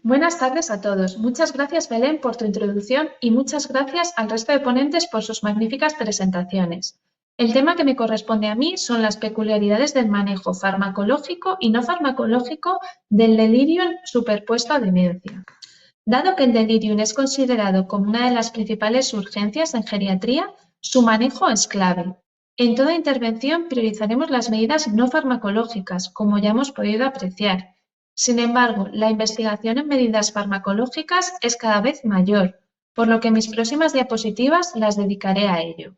Buenas tardes a todos. Muchas gracias, Belén, por tu introducción y muchas gracias al resto de ponentes por sus magníficas presentaciones. El tema que me corresponde a mí son las peculiaridades del manejo farmacológico y no farmacológico del delirium superpuesto a demencia. Dado que el delirium es considerado como una de las principales urgencias en geriatría, su manejo es clave. En toda intervención priorizaremos las medidas no farmacológicas, como ya hemos podido apreciar. Sin embargo, la investigación en medidas farmacológicas es cada vez mayor, por lo que mis próximas diapositivas las dedicaré a ello.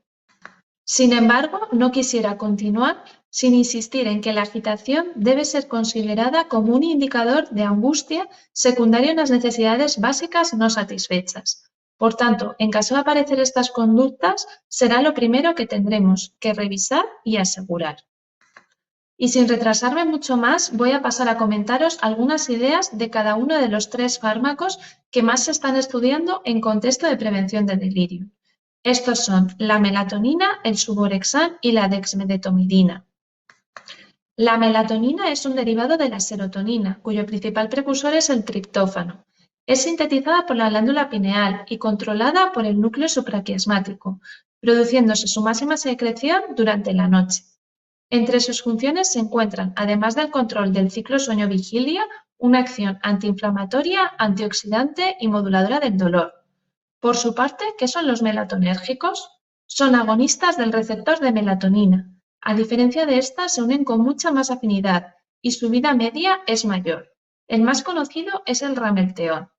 Sin embargo, no quisiera continuar sin insistir en que la agitación debe ser considerada como un indicador de angustia secundario en las necesidades básicas no satisfechas. Por tanto, en caso de aparecer estas conductas, será lo primero que tendremos que revisar y asegurar. Y sin retrasarme mucho más, voy a pasar a comentaros algunas ideas de cada uno de los tres fármacos que más se están estudiando en contexto de prevención de delirio. Estos son la melatonina, el suvorexan y la dexmedetomidina. La melatonina es un derivado de la serotonina, cuyo principal precursor es el triptófano. Es sintetizada por la glándula pineal y controlada por el núcleo supraquiasmático, produciéndose su máxima secreción durante la noche. Entre sus funciones se encuentran, además del control del ciclo sueño-vigilia, una acción antiinflamatoria, antioxidante y moduladora del dolor. Por su parte, ¿qué son los melatonérgicos? Son agonistas del receptor de melatonina. A diferencia de esta, se unen con mucha más afinidad y su vida media es mayor. El más conocido es el ramelteón.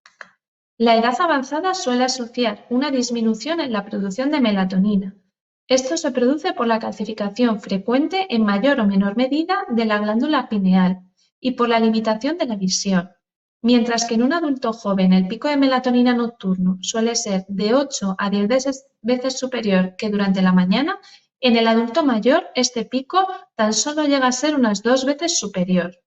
La edad avanzada suele asociar una disminución en la producción de melatonina. Esto se produce por la calcificación frecuente en mayor o menor medida de la glándula pineal y por la limitación de la visión. Mientras que en un adulto joven el pico de melatonina nocturno suele ser de 8 a 10 veces superior que durante la mañana, en el adulto mayor este pico tan solo llega a ser unas 2 veces superior.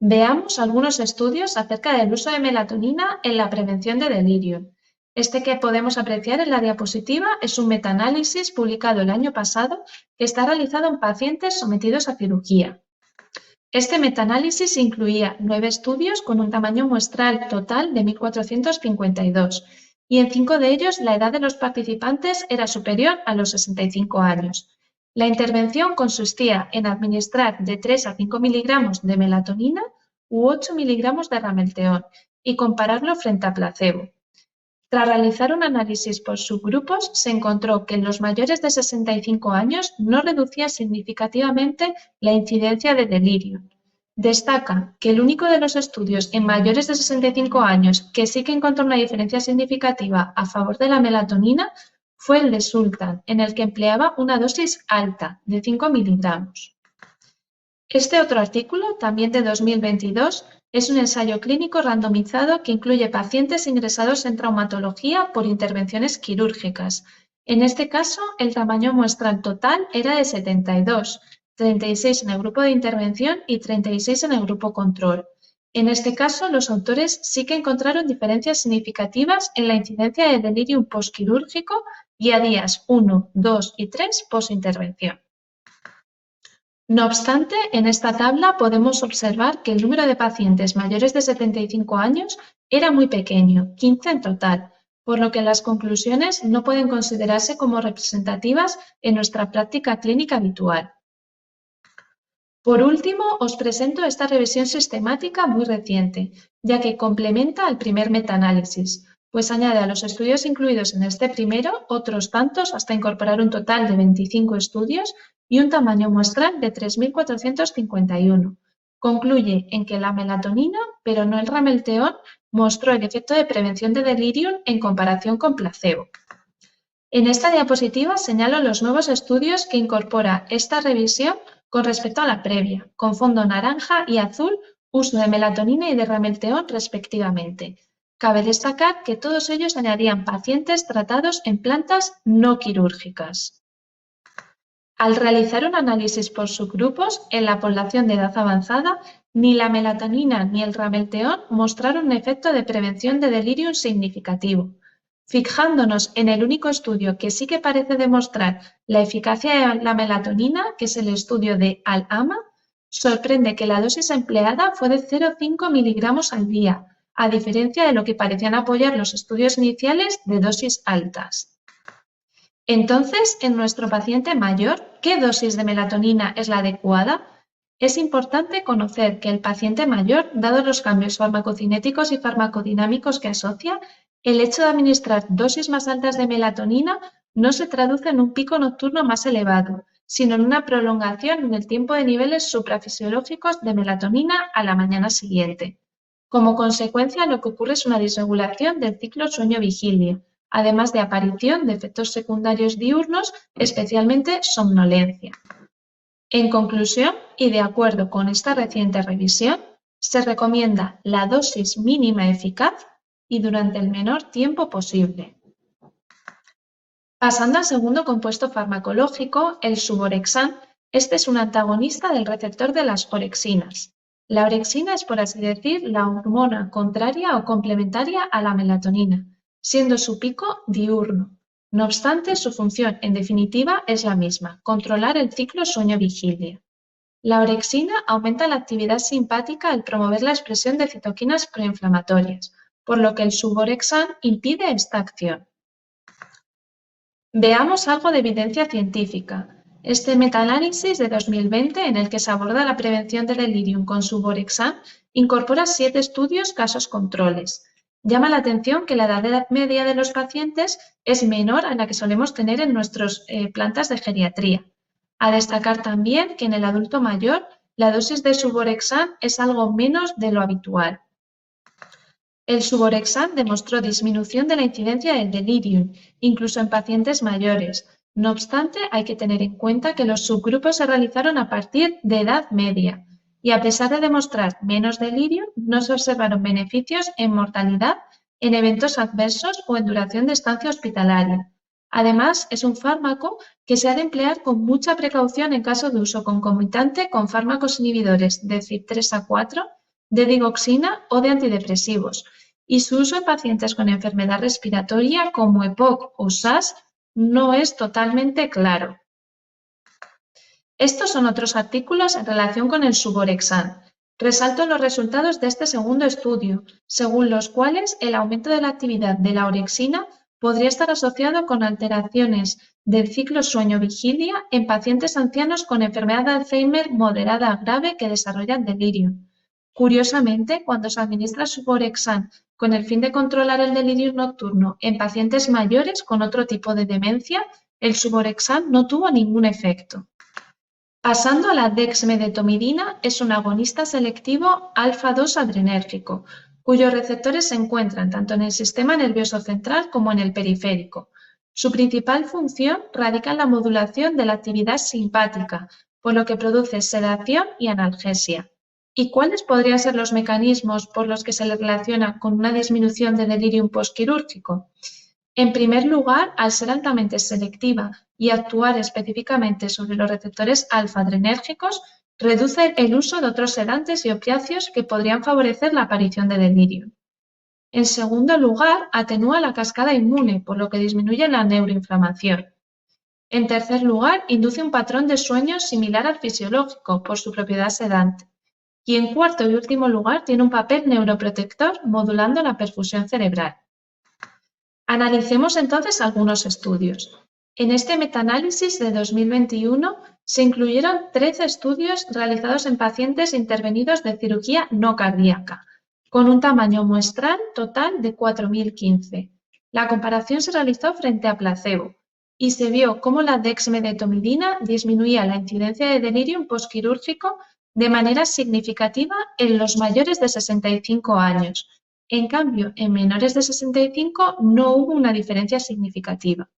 Veamos algunos estudios acerca del uso de melatonina en la prevención de delirio. Este que podemos apreciar en la diapositiva es un metaanálisis publicado el año pasado que está realizado en pacientes sometidos a cirugía. Este metaanálisis incluía 9 estudios con un tamaño muestral total de 1.452 y en 5 de ellos la edad de los participantes era superior a los 65 años. La intervención consistía en administrar de 3 a 5 miligramos de melatonina u 8 miligramos de ramelteón y compararlo frente a placebo. Tras realizar un análisis por subgrupos, se encontró que en los mayores de 65 años no reducía significativamente la incidencia de delirio. Destaca que el único de los estudios en mayores de 65 años que sí que encontró una diferencia significativa a favor de la melatonina fue el de Sultan, en el que empleaba una dosis alta, de 5 miligramos. Este otro artículo, también de 2022, es un ensayo clínico randomizado que incluye pacientes ingresados en traumatología por intervenciones quirúrgicas. En este caso, el tamaño muestral total era de 72, 36 en el grupo de intervención y 36 en el grupo control. En este caso, los autores sí que encontraron diferencias significativas en la incidencia de delirium postquirúrgico y a días 1, 2 y 3 postintervención. No obstante, en esta tabla podemos observar que el número de pacientes mayores de 75 años era muy pequeño, 15 en total, por lo que las conclusiones no pueden considerarse como representativas en nuestra práctica clínica habitual. Por último, os presento esta revisión sistemática muy reciente, ya que complementa al primer metaanálisis, pues añade a los estudios incluidos en este primero otros tantos hasta incorporar un total de 25 estudios y un tamaño muestral de 3.451. Concluye en que la melatonina, pero no el ramelteón, mostró el efecto de prevención de delirium en comparación con placebo. En esta diapositiva señalo los nuevos estudios que incorpora esta revisión con respecto a la previa, con fondo naranja y azul, uso de melatonina y de ramelteón respectivamente. Cabe destacar que todos ellos añadían pacientes tratados en plantas no quirúrgicas. Al realizar un análisis por subgrupos en la población de edad avanzada, ni la melatonina ni el ramelteón mostraron un efecto de prevención de delirium significativo. Fijándonos en el único estudio que sí que parece demostrar la eficacia de la melatonina, que es el estudio de Al-Ama, sorprende que la dosis empleada fue de 0,5 miligramos al día, a diferencia de lo que parecían apoyar los estudios iniciales de dosis altas. Entonces, en nuestro paciente mayor, ¿qué dosis de melatonina es la adecuada? Es importante conocer que el paciente mayor, dados los cambios farmacocinéticos y farmacodinámicos que asocia, el hecho de administrar dosis más altas de melatonina no se traduce en un pico nocturno más elevado, sino en una prolongación en el tiempo de niveles suprafisiológicos de melatonina a la mañana siguiente. Como consecuencia, lo que ocurre es una disregulación del ciclo sueño-vigilia, además de aparición de efectos secundarios diurnos, especialmente somnolencia. En conclusión, y de acuerdo con esta reciente revisión, se recomienda la dosis mínima eficaz y durante el menor tiempo posible. Pasando al segundo compuesto farmacológico, el suvorexán, este es un antagonista del receptor de las orexinas. La orexina es, por así decir, la hormona contraria o complementaria a la melatonina, siendo su pico diurno. No obstante, su función, en definitiva, es la misma, controlar el ciclo sueño-vigilia. La orexina aumenta la actividad simpática al promover la expresión de citoquinas proinflamatorias, por lo que el suvorexán impide esta acción. Veamos algo de evidencia científica. Este metaanálisis de 2020, en el que se aborda la prevención del delirium con suvorexán, incorpora 7 estudios casos controles. Llama la atención que la edad media de los pacientes es menor a la que solemos tener en nuestras plantas de geriatría. A destacar también que en el adulto mayor la dosis de suvorexán es algo menos de lo habitual. El suvorexán demostró disminución de la incidencia del delirium, incluso en pacientes mayores. No obstante, hay que tener en cuenta que los subgrupos se realizaron a partir de edad media y, a pesar de demostrar menos delirium, no se observaron beneficios en mortalidad, en eventos adversos o en duración de estancia hospitalaria. Además, es un fármaco que se ha de emplear con mucha precaución en caso de uso concomitante con fármacos inhibidores de CYP3A4, de digoxina o de antidepresivos, y su uso en pacientes con enfermedad respiratoria como EPOC o SAS no es totalmente claro. Estos son otros artículos en relación con el suvorexán. Resalto los resultados de este segundo estudio, según los cuales el aumento de la actividad de la orexina podría estar asociado con alteraciones del ciclo sueño-vigilia en pacientes ancianos con enfermedad de Alzheimer moderada a grave que desarrollan delirio. Curiosamente, cuando se administra suvorexán con el fin de controlar el delirio nocturno en pacientes mayores con otro tipo de demencia, el suvorexán no tuvo ningún efecto. Pasando a la dexmedetomidina, es un agonista selectivo alfa-2 adrenérgico, cuyos receptores se encuentran tanto en el sistema nervioso central como en el periférico. Su principal función radica en la modulación de la actividad simpática, por lo que produce sedación y analgesia. ¿Y cuáles podrían ser los mecanismos por los que se le relaciona con una disminución de delirium postquirúrgico? En primer lugar, al ser altamente selectiva y actuar específicamente sobre los receptores alfa-adrenérgicos, reduce el uso de otros sedantes y opiáceos que podrían favorecer la aparición de delirio. En segundo lugar, atenúa la cascada inmune, por lo que disminuye la neuroinflamación. En tercer lugar, induce un patrón de sueño similar al fisiológico, por su propiedad sedante. Y en cuarto y último lugar, tiene un papel neuroprotector modulando la perfusión cerebral. Analicemos entonces algunos estudios. En este metaanálisis de 2021 se incluyeron 13 estudios realizados en pacientes intervenidos de cirugía no cardíaca, con un tamaño muestral total de 4.015. La comparación se realizó frente a placebo y se vio cómo la dexmedetomidina disminuía la incidencia de delirium postquirúrgico de manera significativa en los mayores de 65 años. En cambio, en menores de 65 no hubo una diferencia significativa.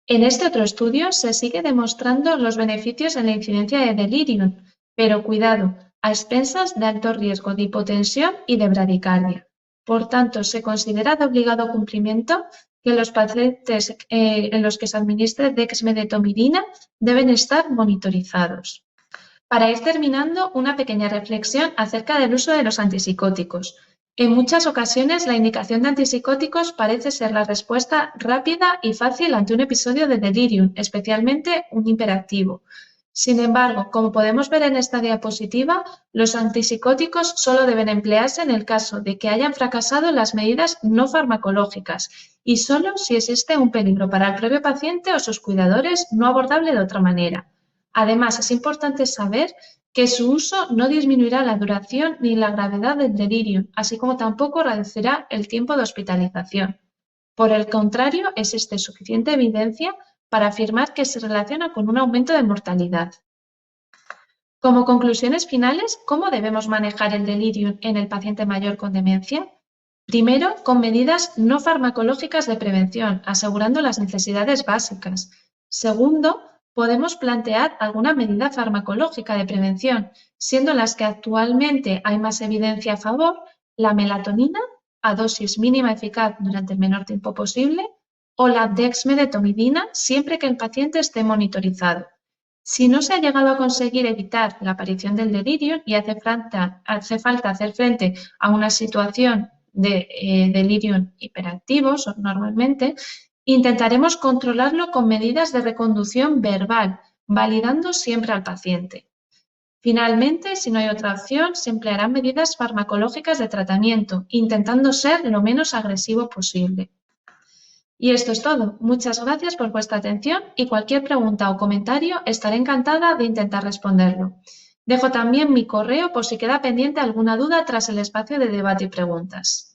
En este otro estudio se sigue demostrando los beneficios en la incidencia de delirium, pero cuidado, a expensas de alto riesgo de hipotensión y de bradicardia. Por tanto, se considera de obligado cumplimiento que los pacientes en los que se administre dexmedetomidina deben estar monitorizados. Para ir terminando, una pequeña reflexión acerca del uso de los antipsicóticos. En muchas ocasiones, la indicación de antipsicóticos parece ser la respuesta rápida y fácil ante un episodio de delirium, especialmente un hiperactivo. Sin embargo, como podemos ver en esta diapositiva, los antipsicóticos solo deben emplearse en el caso de que hayan fracasado las medidas no farmacológicas y solo si existe un peligro para el propio paciente o sus cuidadores no abordable de otra manera. Además, es importante saber que su uso no disminuirá la duración ni la gravedad del delirio, así como tampoco reducirá el tiempo de hospitalización. Por el contrario, existe suficiente evidencia para afirmar que se relaciona con un aumento de mortalidad. Como conclusiones finales, ¿cómo debemos manejar el delirium en el paciente mayor con demencia? Primero, con medidas no farmacológicas de prevención, asegurando las necesidades básicas. Segundo, podemos plantear alguna medida farmacológica de prevención, siendo las que actualmente hay más evidencia a favor la melatonina a dosis mínima eficaz durante el menor tiempo posible o la dexmedetomidina siempre que el paciente esté monitorizado. Si no se ha llegado a conseguir evitar la aparición del delirio y hace falta hacer frente a una situación de delirium hiperactivos normalmente, intentaremos controlarlo con medidas de reconducción verbal, validando siempre al paciente. Finalmente, si no hay otra opción, se emplearán medidas farmacológicas de tratamiento, intentando ser lo menos agresivo posible. Y esto es todo. Muchas gracias por vuestra atención y cualquier pregunta o comentario estaré encantada de intentar responderlo. Dejo también mi correo por si queda pendiente alguna duda tras el espacio de debate y preguntas.